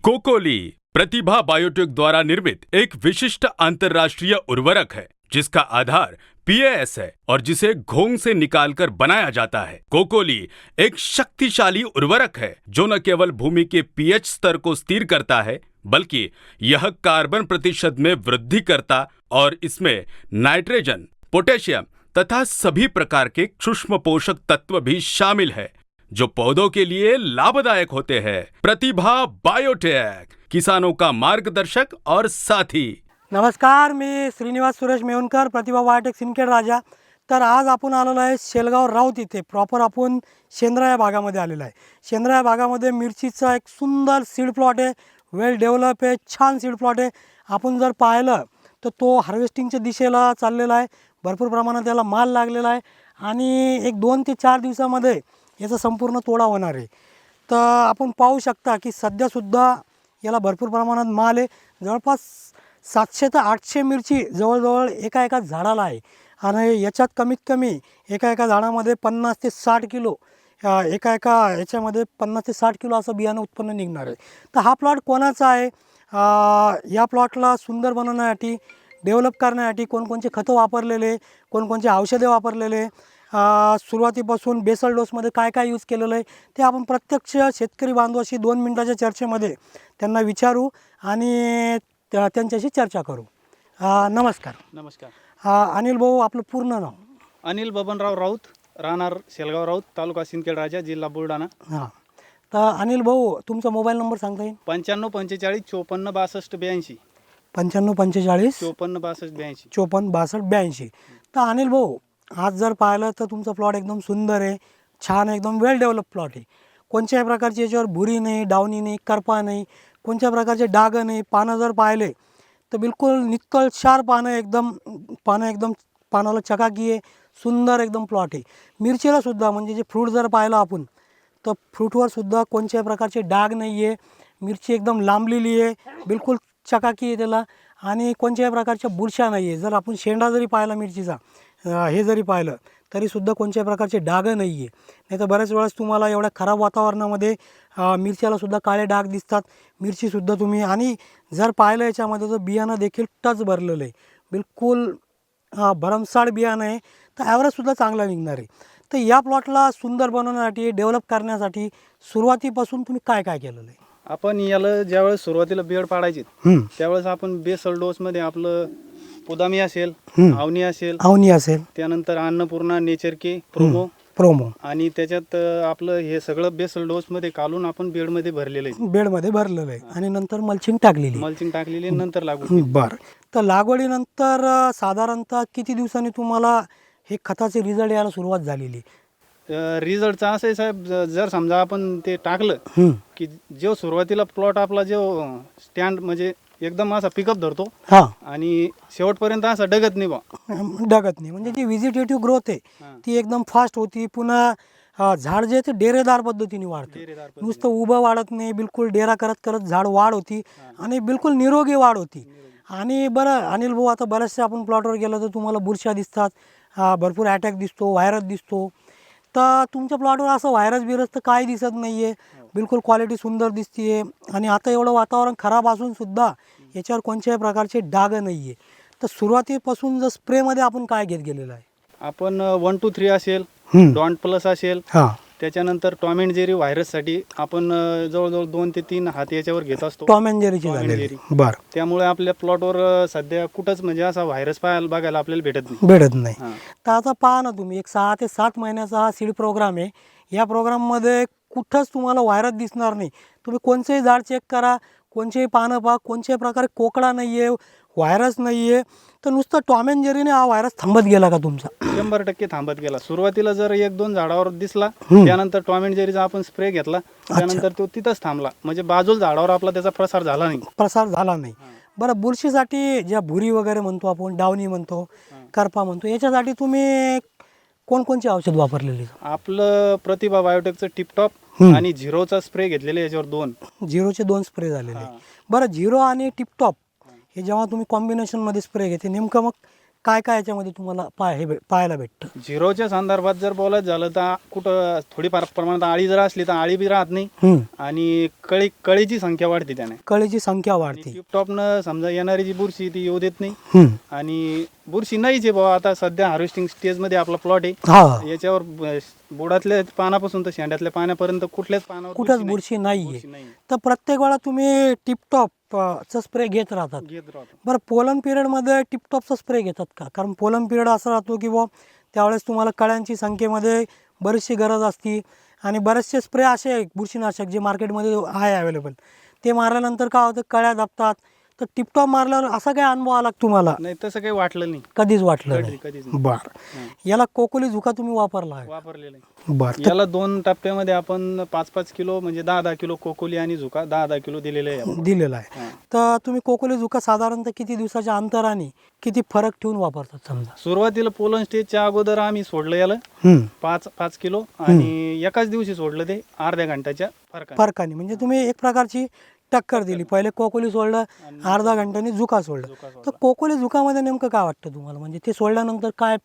कोकोली प्रतिभा biotech द्वारा निर्मित एक विशिष्ट अंतर्राष्ट्रीय उर्वरक है जिसका आधार पीएएस है और जिसे घोंग से निकालकर बनाया जाता है। कोकोली एक शक्तिशाली उर्वरक है जो न केवल भूमि के पीएच स्तर को स्थिर करता है बल्कि यह कार्बन प्रतिशत में वृद्धि करता और इसमें नाइट्रोजन, पोटेशियम तथा सभी प्रकार के सूक्ष्म पोषक तत्व भी शामिल है जो पौधों के लिए लाभदायक होते हैं। प्रतिभा बायोटेक, किसानों का मार्गदर्शक और साथी। नमस्कार, मी श्रीनिवास सुरेश मेवणकर, प्रतिभा बायोटेक सिंदखेड राजा। तर आज आपण आलेलो आहे शेलगाव राऊत इथे प्रॉपर आपण शेंद्रा या भागामध्ये आलेलो आहे। शेंद्रा या भागामध्ये मिरचीचा एक सुंदर सीड प्लॉट आहे, वेल डेव्हलप आहे, छान सीड प्लॉट आहे। आपण जर पाहिलं तर तो हार्वेस्टिंगच्या दिशेला चाललेला आहे, भरपूर प्रमाणात त्याला माल लागलेला आहे आणि एक 2 ते 4 दिवसामध्ये याचा संपूर्ण तोडा होणार आहे। तर आपण पाहू शकता की सध्या सुद्धा याला भरपूर प्रमाणात माल आहे। जवळपास 700 ते 800 मिरची जवळजवळ एका झाडाला आहे आणि याच्यात कमीत कमी एका झाडामध्ये 50 ते 60 किलो एका याच्यामध्ये 50 ते 60 किलो असं बियाणं उत्पन्न निघणार आहे। तर हा प्लॉट कोणाचा आहे? या प्लॉटला सुंदर बनवण्यासाठी, डेव्हलप करण्यासाठी कोणकोणते खतं वापरलेले, कोणकोणते औषधे वापरलेले, सुरुवातीपासून बेसल डोसमध्ये काय काय यूज केलेलं आहे ते आपण प्रत्यक्ष शेतकरी बांधवाशी 2 मिनिटाच्या चर्चेमध्ये त्यांना विचारू आणि त्यांच्याशी चर्चा करू। नमस्कार। नमस्कार। अनिल भाऊ, आपलं पूर्ण नाव? अनिल बबनराव राऊत, राहणार शेलगाव राऊत, तालुका सिंदखेड राजा, जिल्हा बुलढाणा। हां, तर अनिल भाऊ तुमचा मोबाईल नंबर सांगता येईल? 95 45 54 62 82। 95 45 54 62 82। 54 62 82। तर अनिल भाऊ, आज जर पाहिलं तर तुमचा प्लॉट एकदम सुंदर आहे, छान, एकदम वेल डेव्हलप प्लॉट आहे। कोणत्याही प्रकारची याच्यावर भुरी नाही, डावणी नाही, करपा नाही, कोणत्या प्रकारचे डाग नाही। पानं जर पाहिले तर बिलकुल नितळशार पानं, एकदम पानाला चकाकी आहे, सुंदर एकदम प्लॉट आहे। मिरचीला सुद्धा म्हणजे जे फ्रूट जर पाहिलं आपण तर फ्रूटवर सुद्धा कोणत्याही प्रकारचे डाग नाही आहे, मिरची एकदम लांबलेली आहे, बिलकुल चकाकी आहे त्याला आणि कोणत्याही प्रकारच्या बुरशा नाही आहे। जर आपण शेंडा जरी पाहिला मिरचीचा, हे जरी पाहिलं तरीसुद्धा कोणत्याही प्रकारचे डाग नाही आहे। नाही तर बऱ्याच वेळेस तुम्हाला एवढ्या खराब वातावरणामध्ये मिरच्यालासुद्धा काळे डाग दिसतात। मिरचीसुद्धा तुम्ही आणि जर पाहिलं याच्यामध्ये तर बियाणं देखील टच भरलेलं आहे, बिलकुल भरमसाठ बियाणं आहे, तर ॲव्हरेजसुद्धा चांगला निघणार आहे। तर या प्लॉटला सुंदर बनवण्यासाठी, डेव्हलप करण्यासाठी सुरुवातीपासून तुम्ही काय काय केलेलं आहे? आपण याला ज्यावेळेस सुरुवातीला बेड पाडायचे त्यावेळेस आपण बेसल डोसमध्ये आपलं पुदामी असेल, आवनी असेल, त्यानंतर अन्नपूर्णा, नेचर के, प्रोमो आणि त्याच्यात आपलं हे सगळं बेसल डोसमध्ये काढून आपण बेडमध्ये भरलेलं आहे आणि नंतर मल्चिंग टाकलेली नंतर लागू। बरं, तर लागवडीनंतर साधारणतः किती दिवसांनी तुम्हाला हे खताचे रिझल्ट यायला सुरुवात झालेली? रिझल्टचा असं आहे साहेब, जर समजा आपण ते टाकलं की जो सुरुवातीला प्लॉट आपला जो स्टँड म्हणजे एकदम असा पिकअप धरतो आणि शेवटपर्यंत असा डगत नाही म्हणजे जी व्हिजिटेटिव्ह ग्रोथ आहे ती एकदम फास्ट होती। पुन्हा झाड जे ते डेरेदार पद्धतीने वाढतं, नुसतं उभं वाढत नाही, बिलकुल डेरा करत झाड वाढ होती आणि बिलकुल निरोगी वाढ होती। आणि बरं अनिल भाऊ, आता बऱ्याचशा आपण प्लॉटवर गेलो तर तुम्हाला बुरशा दिसतात, भरपूर अटॅक दिसतो, व्हायरस दिसतो। तर तुमच्या प्लॉटवर असं व्हायरस तर काही दिसत नाही आहे, बिलकुल क्वालिटी सुंदर दिसते आहे आणि आता एवढं वातावरण खराब असूनसुद्धा याच्यावर कोणत्याही प्रकारचे डाग नाही आहे। तर सुरुवातीपासून जर स्प्रेमध्ये आपण काय घेत गेलेलं आहे? आपण 1 2 3 असेल, डॉन्ट प्लस असेल, त्याच्यानंतर टॉम अँड जेरी व्हायरससाठी आपण जवळजवळ 2 ते 3 हात याच्यावर घेत असतो, टॉम अँड जेरी। बरं, त्यामुळे आपल्या प्लॉटवर सध्या कुठंच म्हणजे असा व्हायरस बघायला आपल्याला भेटत नाही। तर आता पहा ना तुम्ही, एक 6 ते 7 महिन्याचा हा सीड प्रोग्राम आहे। या प्रोग्राममध्ये कुठंच तुम्हाला व्हायरस दिसणार नाही। तुम्ही कोणतेही झाड चेक करा, कोणतेही पानं पहा, कोणत्याही प्रकारे कोकडा नाही आहे, व्हायरस नाही आहे, तर नुसतं टॉम अँड जेरीने हा व्हायरस थांबत गेला का तुमचा? 100% थांबत गेला। सुरुवातीला जर 1-2 झाडावर दिसला, त्यानंतर टॉम अँड जेरीचा आपण स्प्रे घेतला, त्यानंतर तो तिथंच थांबला, म्हणजे बाजूला झाडावर आपला त्याचा प्रसार झाला नाही। बरं, बुरशीसाठी ज्या भुरी वगैरे म्हणतो आपण, डावणी म्हणतो, करपा म्हणतो, याच्यासाठी तुम्ही कोणकोणचे औषध वापरलेले? आपलं प्रतिभा बायोटेकचं टिपटॉप आणि झिरोचा स्प्रे घेतलेले, याच्यावर 2 स्प्रे झालेले। बरं, झिरो आणि टिपटॉप हे जेव्हा तुम्ही कॉम्बिनेशनमध्ये स्प्रे घेते, नेमकं मग काय काय याच्यामध्ये तुम्हाला पाहायला भेटतं? झिरोच्या संदर्भात जर बोलायचं झालं तर कुठं थोडीफार प्रमाणात आळी जर असली तर आळी बी राहत नाही आणि कळीची संख्या वाढते त्याने. कळीची संख्या वाढते. ट्यूबटॉपनं समजा येणारी जी बुरशी ती येऊ देत नाही आणि बुरशी नाहीच आहे बाबा. आता सध्या हार्वेस्टिंग स्टेजमध्ये आपला प्लॉट आहे. याच्यावर बुडातल्या पानापासून तर शेंड्यातल्या पाण्यापर्यंत कुठल्याच पानावर कुठंच बुरशी नाहीये. तर प्रत्येक वेळा तुम्ही टिपटॉप चा स्प्रे घेत राहतात. बरं, पोलन पिरियडमध्ये टिपटॉपचा स्प्रे घेतात का? कारण पोलन पिरियड असा राहतो की बुवा त्यावेळेस तुम्हाला कळ्यांची संख्येमध्ये बरीचशी गरज असते आणि बरेचसे स्प्रे असे आहे बुरशीनाशक जे मार्केटमध्ये आहे अवेलेबल, ते मारल्यानंतर काय होतं, कळ्या दाबतात. तर टिपटॉप मारल्यावर असा काय अनुभव आला तुम्हाला? नाही, तसं काही वाटलं नाही, कधीच वाटलं नाही. कधीच. बरं, याला कोकोली झुका तुम्ही वापरला आहे? वापरलेलं आहे. बरं, याला 2 टप्प्यामध्ये आपण 5-5 किलो म्हणजे 10-10 किलो कोकोली आणि झुका 10-10 किलो दिलेले आहे. दिलेला आहे. तर तुम्ही कोकोली झुका साधारणतः किती दिवसाच्या अंतराने किती फरक ठेवून वापरतात? समजा सुरुवातीला पोलन स्टेजच्या अगोदर आम्ही सोडलं याला 5 किलो आणि एकाच दिवशी सोडलं ते अर्ध्या घंट्याच्या फरकाने. म्हणजे तुम्ही एक प्रकारची टक्कर दिली. पहिले कोकोली सोडलं, अर्धा घंट्याने झुका सोडलं. तर कोकोली झुकामध्ये नेमकं काय वाटतं तुम्हाला? म्हणजे ते सोडल्यानंतर काय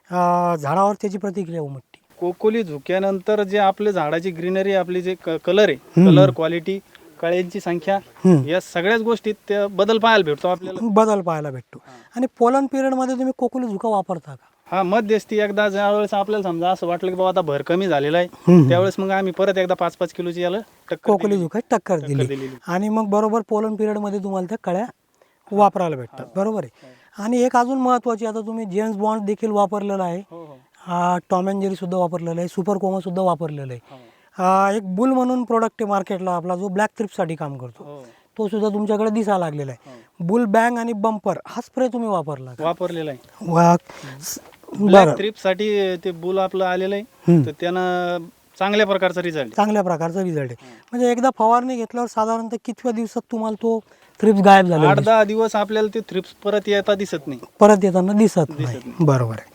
झाडावर त्याची प्रतिक्रिया उमटते? कोकोली झुक्यानंतर जे आपले झाडाची ग्रीनरी, आपली जे कलर आहे, कलर क्वालिटी, कळ्यांची संख्या, या सगळ्याच गोष्टीत बदल पाहायला भेटतो आपल्याला. आणि पोलन पिरियड मध्ये तुम्ही कोकोली झुका वापरता का? हा, मध्यस्थी एकदा ज्यावेळेस आपल्याला समजा असं वाटलं की बाबा आता भर कमी झालेला आहे, त्यावेळेस मग आम्ही परत एकदा 5-5 किलोची याला कोकोली झुका टक्कर दिली आणि मग बरोबर पोलन पिरियड मध्ये तुम्हाला त्या कळ्या वापरायला भेटतात. बरोबर आहे. आणि एक अजून महत्वाची, आता तुम्ही जेम्स बॉन्ड देखील वापरलेला आहे, टॉम अँड जेरी सुद्धा वापरलेला आहे, सुपर कोमा सुद्धा वापरलेला आहे. एक बुल म्हणून प्रोडक्ट आहे मार्केटला आपला, जो ब्लॅक थ्रिप्ससाठी काम करतो, तो सुद्धा तुमच्याकडे दिसायला लागलेला आहे. बुल बँग आणि बंपर हा स्प्रे तुम्ही वापरलेला आहे? ब्लॅक थ्रिप्ससाठी ते बुल आपलं आलेलं आहे, तर त्यानं चांगल्या प्रकारचा रिझल्ट आहे. म्हणजे एकदा फवारणी घेतल्यावर साधारणतः कितव्या दिवसात तुम्हाला तो थ्रिप्स गायब झाला? 8-10 दिवस आपल्याला ते थ्रिप्स परत येताना दिसत नाही. बरोबर आहे.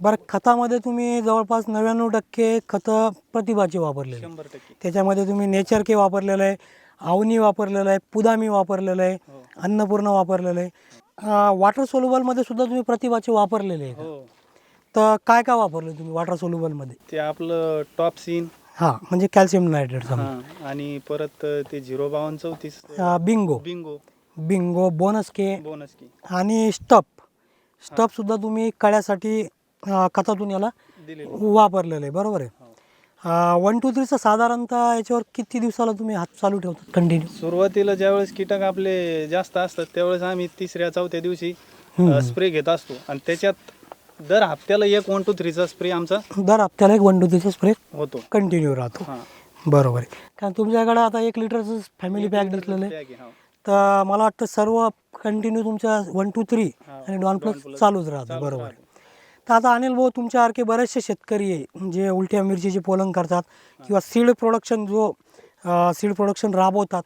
बरं, खतामध्ये तुम्ही जवळपास 99% खतं प्रतिभाचे वापरले, 100%. त्याच्यामध्ये तुम्ही नेचर के वापरलेलं आहे, अवनी वापरलेलं आहे, पुदामी वापरलेलं आहे, अन्नपूर्ण वापरलेलं आहे. वॉटर सोल्युबलमध्ये सुद्धा तुम्ही प्रतिभाचे वापरलेले आहे. तर काय काय वापरले तुम्ही वॉटर सोल्युबलमध्ये? ते आपलं टॉप सीन, म्हणजे कॅल्शियम नायट्रेट, आणि परत ते 05234, बिंगो, बोनस के आणि स्टप सुद्धा तुम्ही कळ्यासाठी खतातून याला वापरलेलं आहे. बरोबर आहे. 1, 2, 3 साधारणतः याच्यावर किती दिवसाला तुम्ही हात चालू ठेवतात कंटिन्यू? सुरुवातीला ज्यावेळेस कीटक आपले जास्त असतात त्यावेळेस आम्ही 3-4 दिवशी स्प्रे घेत असतो आणि त्याच्यात दर हप्त्याला 1 1, 2, 3 स्प्रे आमचा दर हप्त्याला 1, 2, 3 स्प्रे होतो, कंटिन्यू राहतो. बरोबर आहे. कारण तुमच्याकडे आता 1 लिटरचं फॅमिली पॅक दिसलेलं आहे, तर मला वाटतं सर्व कंटिन्यू तुमच्या 1, 2, 3 आणि डॉन प्लस चालूच राहतं. बरोबर आहे. तर आता अनिल भाऊ, तुमच्यासारखे बरेचसे शेतकरी आहे जे उलट्या मिरचीचे पोलन करतात किंवा सीड प्रोडक्शन राबवतात,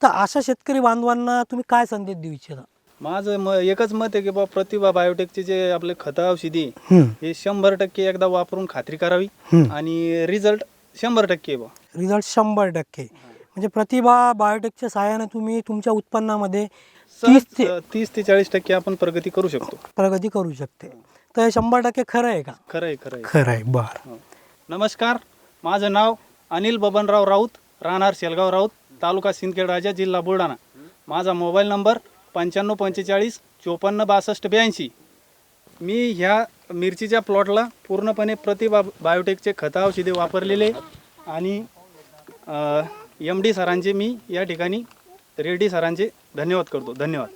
तर अशा शेतकरी बांधवांना तुम्ही काय संदेश देऊ इच्छिता? माझं एकच मत आहे की बाबा प्रतिभा बायोटेकचे जे आपले खतं औषधी हे 100% एकदा वापरून खात्री करावी आणि रिझल्ट 100% रिझल्ट 100%. म्हणजे प्रतिभा बायोटेकच्या सहाय्याने तुम्ही तुमच्या उत्पन्नामध्ये 30 ते 40% आपण प्रगती करू शकते. तर 100% खरं आहे का? खरं आहे. बरं. नमस्कार, माझं नाव अनिल बबनराव राऊत, राहणार शेलगाव राऊत, तालुका सिंदखेड राजा, जिल्हा बुलढाणा. माझा मोबाईल नंबर 9545 54 62 82. मी ह्या मिरचीच्या प्लॉटला पूर्णपणे प्रतिभा बायोटेकचे खतं औषधे वापरलेले आणि MD सरांचे मी या ठिकाणी रेड्डी सरांचे धन्यवाद करतो. धन्यवाद.